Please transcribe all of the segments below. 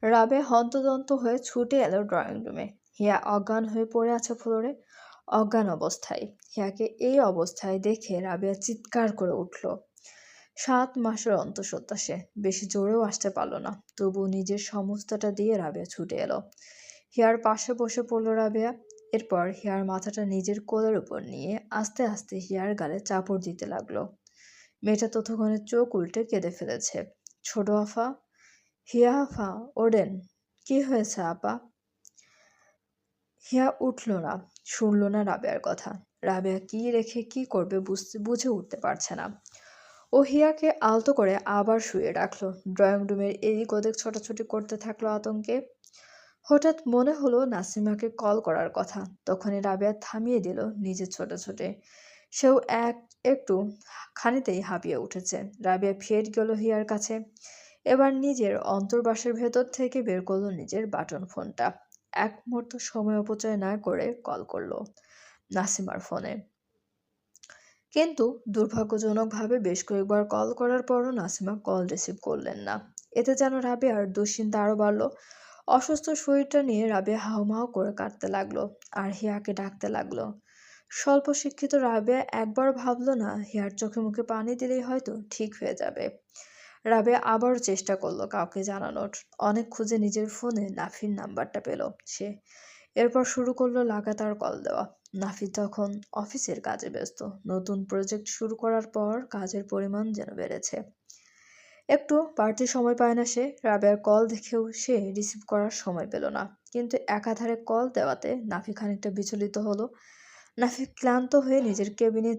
রাবেয়া হন্তদন্ত হয়ে ছুটে এলো ড্রয়িং রুমে। হিয়া অজ্ঞান হয়ে পড়ে আছে ফ্লোরে, অজ্ঞান অবস্থায়। হিয়াকে এই অবস্থায় দেখে রাবেয়া চিৎকার করে উঠল। 7 মাসের অন্তঃসত্ত্বা সে, বেশি জোরেও আসতে পারল না। তবু নিজের সমস্তটা দিয়ে রাবেয়া ছুটে এলো। হিয়ার পাশে বসে পড়ল রাবেয়া। এরপর হিয়ার মাথাটা নিজের কোলের উপর নিয়ে আস্তে আস্তে হিয়ার গালে চাপড় দিতে লাগলো। মেয়েটা ততক্ষণে চোখ উল্টে কেঁদে ফেলেছে। ছোট আফা, হিয়া আফা, ওডেন, কি হয়েছে আপা? হিয়া উঠল না, শুনল না রাবেয়ার কথা। রাবেয়া কি রেখে কি করবে বুঝে উঠতে পারছে না। ও হিয়াকে আলতো করে আবার শুয়ে রাখলো। ড্রয়িং রুমের এদিক ওদিক ছোটাছুটি করতে থাকলো আতঙ্কে। হঠাৎ মনে হলো নাসিমাকে কল করার কথা। তখনই রাবেয়া থামিয়ে দিল নিজের ছোটাছুটি। সেও একটু খানিতেই হাঁপিয়ে উঠেছে। রাবেয়া ফের গেল হিয়ার কাছে। এবার নিজের অন্তর্বাসের ভেতর থেকে বের করলো নিজের বাটন ফোনটা। এক মুহূর্ত সময় অপচয় না করে কল করলো নাসিমার ফোনে। কিন্তু দুর্ভাগ্যজনকভাবে বেশ কয়েকবার কল করার পরও নাসিমা কল রিসিভ করলেন না। এতে যেন রাবেয়ার দুশ্চিন্তা আরও বাড়ল। অসুস্থ শরীরটা নিয়ে রাবেয়া হাউমাউ করে কাঁদতে লাগলো আর হিয়াকে ডাকতে লাগলো। স্বল্প শিক্ষিত রাবেয়া একবার ভাবল না হিয়ার চোখে মুখে পানি দিলেই হয়তো ঠিক হয়ে যাবে। রাবেয়া আবারও চেষ্টা করলো কাউকে জানানোর। অনেক খুঁজে নিজের ফোনে নাফির নাম্বারটা পেল সে। এরপর শুরু করলো লাগাতার কল দেওয়া। নাফি তখন অফিসের কাজে ব্যস্ত। নতুন প্রজেক্ট শুরু করার পর কাজের পরিমাণ যেন বেড়েছে। একটু বাড়তি সময় পায় না সে। রাবেয়ার কল দেখেও সে রিসিভ করার সময় পেল না। কিন্তু একাধারে কল দেওয়াতে নাফি খানিকটা বিচলিত হলো। নাফি ক্লান্ত হয়ে নিজের কেবিনের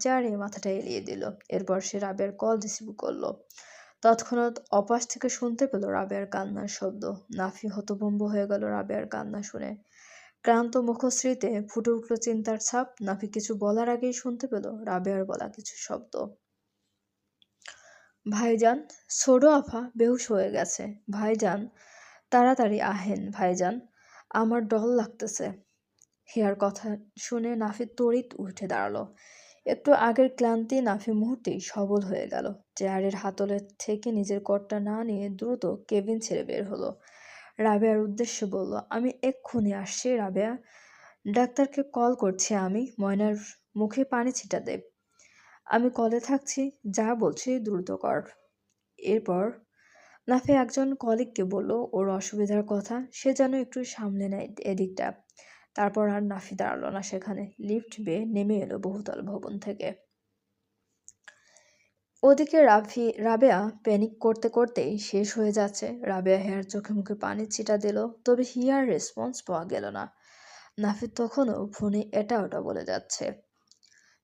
চেয়ারে মাথাটা এলিয়ে দিল। এরপর সে রাবেয়ার কল রিসিভ করলো। তৎক্ষণাৎ অপাশ থেকে শুনতে পেল রাবেয়ার কান্নার শব্দ। নাফি হতভম্ব হয়ে গেল রাবেয়ার কান্না শুনে। ক্লান্ত মুখশ্রীতে ফুটে উঠল চিন্তার ছাপ। নাফি কিছু বলার আগেই শুনতে পেল রাবেয়ার বলা কিছু শব্দ। ভাইজান, ছোট আফা বেহুশ হয়ে গেছে। ভাইজান, তাড়াতাড়ি আহেন ভাইজান, আমার ডর লাগতেছে। হিয়ার কথা শুনে নাফি তড়িৎ উঠে দাঁড়ালো। একটু আগের ক্লান্তি নাফি মুহূর্তেই সবল হয়ে গেল। চেয়ারের হাতলে থেকে নিজের কোটটা না নিয়ে দ্রুত কেবিন ছেড়ে বের হলো। রাবেয়ার উদ্দেশ্যে বলল, আমি এক্ষুনি আসছি রাবেয়া। ডাক্তারকে কল করছি আমি। ময়নার মুখে পানি ছিটা দে। আমি কলে থাকছি, যা বলছি দ্রুত কর। এরপর নাফি একজন কলিগকে বলল ওর অসুবিধার কথা, সে যেন একটু সামলে নেয় এদিকটা। তারপর আর নাফি দাঁড়ালো না সেখানে। লিফট বেয়ে নেমে এলো বহুতল ভবন থেকে। ওদিকে রাবেয়া প্যানিক করতে করতেই শেষ হয়ে যাচ্ছে। রাবেয়া হিয়ার চোখে মুখে পানির ছিটা দিল, তবে হিয়ার রেসপন্স পাওয়া গেল না। নাফি তখনও ফোনে এটা ওটা বলে যাচ্ছে।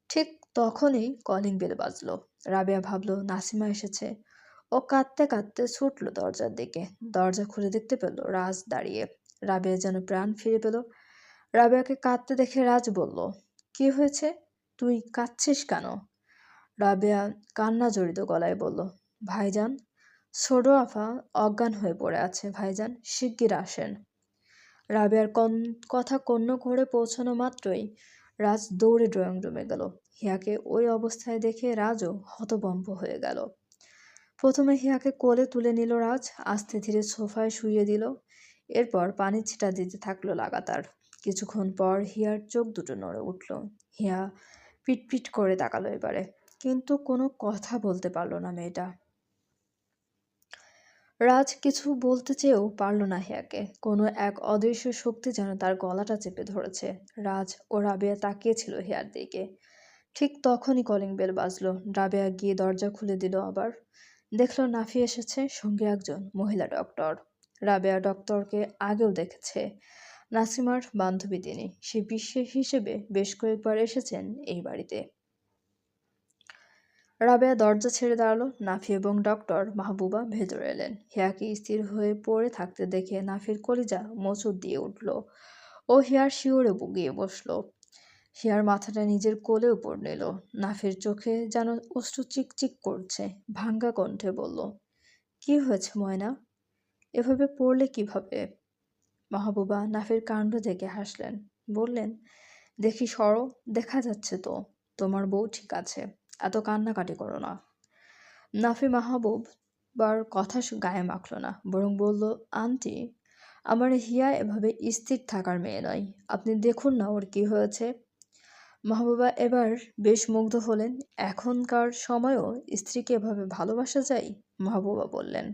ঠিক তখনই কলিং বেল বাজলো। রাবেয়া ভাবলো নাসিমা এসেছে। ও কাঁদতে কাঁদতে ছুটল দরজার দিকে। দরজা খুলে দেখতে পেল রাজ দাঁড়িয়ে। রাবেয়া যেন প্রাণ ফিরে পেল। রাবেয়াকে কাঁদতে দেখে রাজ বলল, কি হয়েছে? তুই কাঁদছিস কেন? রাবেয়া কান্না জড়িত গলায় বলল, ভাইজান, ছোট আফা অজ্ঞান হয়ে পড়ে আছে ভাইজান, শিগগির আসেন। রাবেয়ার কথা কর্ণ ঘরে পৌঁছানো মাত্রই রাজ দৌড়ে ড্রয়িং রুমে গেল। হিয়াকে ওই অবস্থায় দেখে রাজও হতভম্ব হয়ে গেল। প্রথমে হিয়াকে কোলে তুলে নিল রাজ, আস্তে ধীরে সোফায় শুইয়ে দিল। এরপর পানি ছিটা দিতে থাকলো লাগাতার। কিছুক্ষণ পর হিয়ার চোখ দুটো নড়ে উঠল। হিয়া পিটপিট করে তাকালো এবারে, কিন্তু কোনো কথা বলতে পারল না মেয়েটা। রাজ কিছু বলতে চেয়েও পারল না হিয়াকে। কোনো এক অদৃশ্য শক্তি যেন তার গলাটা চেপে ধরেছে। রাজ ও রাবেয়া তাকিয়েছিল হিয়ার দিকে। ঠিক তখনই কলিং বেল বাজলো। রাবেয়া গিয়ে দরজা খুলে দিল আবার। দেখল নাফি এসেছে, সঙ্গে একজন মহিলা ডক্টর। রাবেয়া ডক্টরকে আগেও দেখেছে। নাসিমার বান্ধবী তিনি। সে বিশেষ হিসেবে বেশ কয়েকবার এসেছেন এই বাড়িতে। রাবেয়া দরজা ছেড়ে দাঁড়ালো। নাফি এবং ডক্টর মাহবুবা ভেতরে এলেন। হিয়াকে স্থির হয়ে পড়ে থাকতে দেখে নাফির কলিজা মোচড় দিয়ে উঠল। ও হিয়ার শিওরে গিয়ে বসল। হিয়ার মাথাটা নিজের কোলে উপর নিল। নাফির চোখে যেন অশ্রু চিকচিক করছে। ভাঙ্গা কণ্ঠে বলল, কি হয়েছে ময়না? এভাবে পড়লে কিভাবে? মাহবুবা নাফির কাণ্ড দেখে হাসলেন। বললেন, দেখি সরো, দেখা যাচ্ছে তো তোমার বউ ঠিক আছে। এত কান্নাকাটি করো না। নাফি মাহবুব বার কথা গায়ে মাখল না, বরং বলল, আন্টি, আমার হিয়া এভাবে স্থির থাকার মেয়ে নয়। আপনি দেখুন না ওর কি হয়েছে। মাহবুবা এবার বেশ মুগ্ধ হলেন। এখনকার সময়েও স্ত্রীকে এভাবে ভালোবাসা যায়? মাহবুবা বললেন,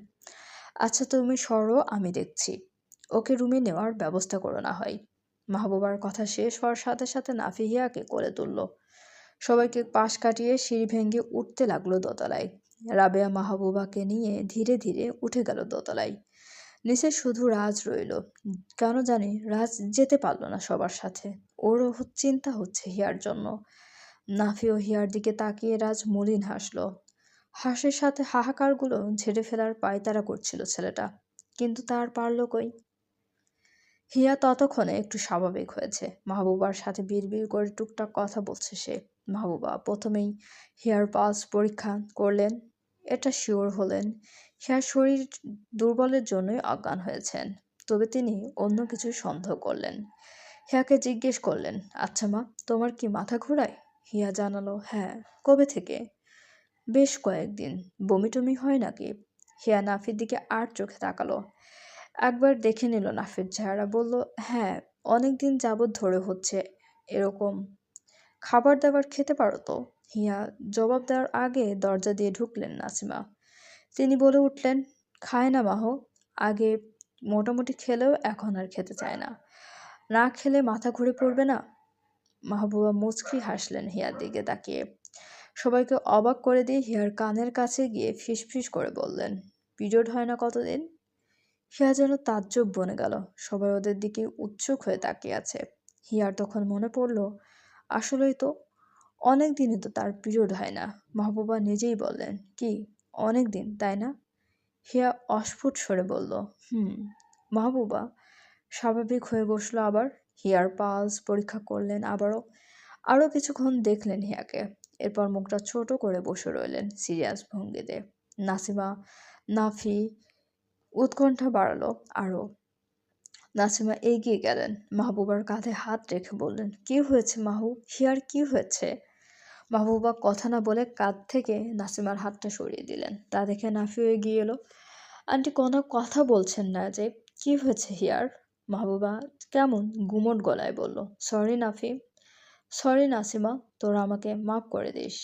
আচ্ছা তুমি সরো, আমি দেখছি। ওকে রুমে নেওয়ার ব্যবস্থা করো না হয়। মাহবুবার কথা শেষ হওয়ার সাথে সাথে নাফি হিয়াকে কোলে তুলল। সবাইকে পাশ কাটিয়ে সিঁড়ি ভেঙে উঠতে লাগলো দোতলায়। রাবেয়া মাহবুবাকে নিয়ে ধীরে ধীরে উঠে গেল দোতলায়। নিচে শুধু রাজ রইল। কেন জানি রাজ যেতে পারল না সবার সাথে। ওরও চিন্তা হচ্ছে হিয়ার জন্য। নাফি ও হিয়ার দিকে তাকিয়ে রাজ মলিন হাসল। হাসির সাথে হাহাকারগুলো ঝেড়ে ফেলার পায়তারা করছিল ছেলেটা, কিন্তু তার পারল কই। হিয়া ততক্ষণে একটু স্বাভাবিক হয়েছে। মাহবুবার সাথে বিড়বিড় করে টুকটাক কথা বলছে সে। মাহবুবা প্রথমেই হিয়ার পালস পরীক্ষা করলেন। এটা শিওর হলেন হিয়ার শরীর দুর্বলের জন্যই অজ্ঞান হয়েছেন। তবে তিনি অন্য কিছু সন্দেহ করলেন। হিয়াকে জিজ্ঞেস করলেন, আচ্ছা মা, তোমার কি মাথা ঘোরায়? হিয়া জানালো, হ্যাঁ। কবে থেকে? বেশ কয়েকদিন। বমি টমি হয় নাকি? হিয়া নাফির দিকে আর চোখে তাকালো। একবার দেখে নিল নাফির চেহারা, বলল, হ্যাঁ, অনেকদিন যাবৎ ধরে হচ্ছে এরকম। খাবার দাবার খেতে পারো তো? হিয়া জবাব দেওয়ার আগে দরজা দিয়ে ঢুকলেন নাসিমা। তিনি বলে উঠলেন, খায় না মাহ। আগে মোটামুটি খেলেও এখন আর খেতে চায় না। না খেলে মাথা ঘুরে পড়বে না? মাহবুবা মুচকি হাসলেন হিয়ার দিকে তাকিয়ে। সবাইকে অবাক করে দিয়ে হিয়ার কানের কাছে গিয়ে ফিসফিস করে বললেন, পিরিয়ড হয় না কতদিন? হিয়া যেন তাজ্জব বনে গেল। সবাই ওদের দিকে উৎসুক হয়ে তাকিয়ে আছে। হিয়ার তখন মনে পড়ল, আসলেই তো অনেক দিনই তো তার পিরিয়ড হয় না। মাহবুবা নিজেই বললেন, কি অনেক দিন, তাই না? হিয়া অস্ফুট স্বরে বলল, হুম। মাহবুবা স্বাভাবিক হয়ে বসলো আবার। হিয়ার পালস পরীক্ষা করলেন আবারও। আরও কিছুক্ষণ দেখলেন হিয়াকে। এরপর মুখটা ছোট করে বসে রইলেন সিরিয়াস ভঙ্গিতে। নাসিমা, নাফি উৎকণ্ঠা বাড়ালো আরও। নাসিমা এগিয়ে গেলেন, মাহবুবার কাঁধে হাত রেখে বললেন, কি হয়েছে মাহু? হিয়ার কি হয়েছে? মাহবুবা কথা না বলে কাঁধ থেকে নাসিমার হাতটা সরিয়ে দিলেন। তা দেখে নাফিও এগিয়ে এলো। আন্টি কোনো কথা বলছেন না যে, কি হয়েছে হিয়ার? মাহবুবা কেমন গুমোট গলায় বলল, সরি নাফি। সরি নাসিমা, তোরা আমাকে মাফ করে দিস।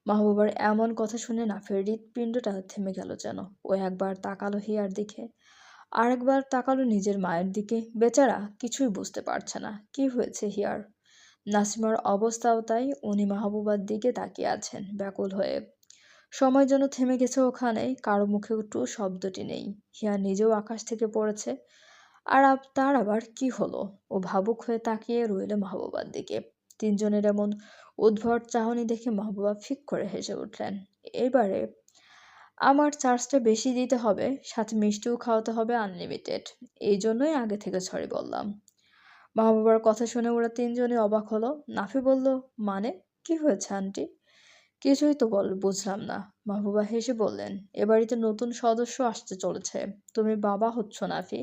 মাহবুবার এমন কথা শুনে নাফির হৃৎপিণ্ডটা থেমে গেল যেন। ও একবার তাকালো হিয়ার দিকে, আরেকবার তাকালো নিজের মায়ের দিকে। বেচারা কিছুই বুঝতে পারছে না কি হয়েছে হিয়ার। নাসিমার অবস্থাও তাই। উনি মাহবুবার দিকে তাকিয়ে আছেন ব্যাকুল হয়ে। সময় যেন থেমে গেছে ওখানেই। কারো মুখে একটু শব্দটি নেই। হিয়া নিজেও আকাশ থেকে পড়েছে। আর তার আবার কি হলো? ও ভাবুক হয়ে তাকিয়ে রইল মাহবুবার দিকে। তিনজনের এমন উদ্ভট চাহনি দেখে মাহবুবা ফিক করে হেসে উঠলেন। এবারে আমার চার্জটা বেশি দিতে হবে, সাথে মিষ্টিও খাওয়াতে হবে আনলিমিটেড। এই জন্যই আগে থেকে সরি বললাম। মাহবুবার কথা শুনে ওরা তিনজনই অবাক হলো। নাফি বলল, মানে কি হয়েছে আন্টি? কিছুই তো বুঝলাম না। মাহবুবা হেসে বললেন, এ বাড়িতে নতুন সদস্য আসতে চলেছে। তুমি বাবা হচ্ছ নাফি।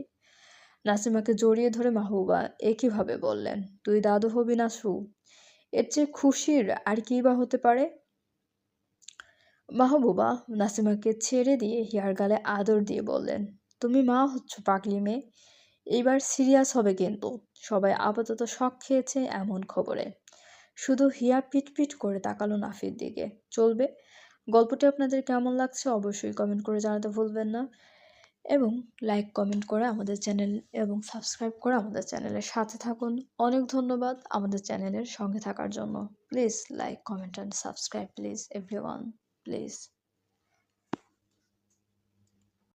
নাসিমাকে জড়িয়ে ধরে মাহবুবা একইভাবে বললেন, তুই দাদু হবি নাসু। এর চেয়ে খুশির আর কি বা হতে পারে? মাহবুবা নাসিমাকে ছেড়ে দিয়ে হিয়ার গালে আদর দিয়ে বললেন, তুমি মা হচ্ছ পাগলি মেয়ে। এইবার সিরিয়াস হবে কিন্তু। সবাই আপাতত শক খেয়েছে এমন খবরে। শুধু হিয়া পিটপিট করে তাকালো নাফির দিকে। চলবে। গল্পটি আপনাদের কেমন লাগছে অবশ্যই কমেন্ট করে জানাতে ভুলবেন না, এবং লাইক কমেন্ট করে আমাদের চ্যানেল এবং সাবস্ক্রাইব করে আমাদের চ্যানেলের সাথে থাকুন। অনেক ধন্যবাদ আমাদের চ্যানেলের সঙ্গে থাকার জন্য। Please like comment and subscribe please everyone, please.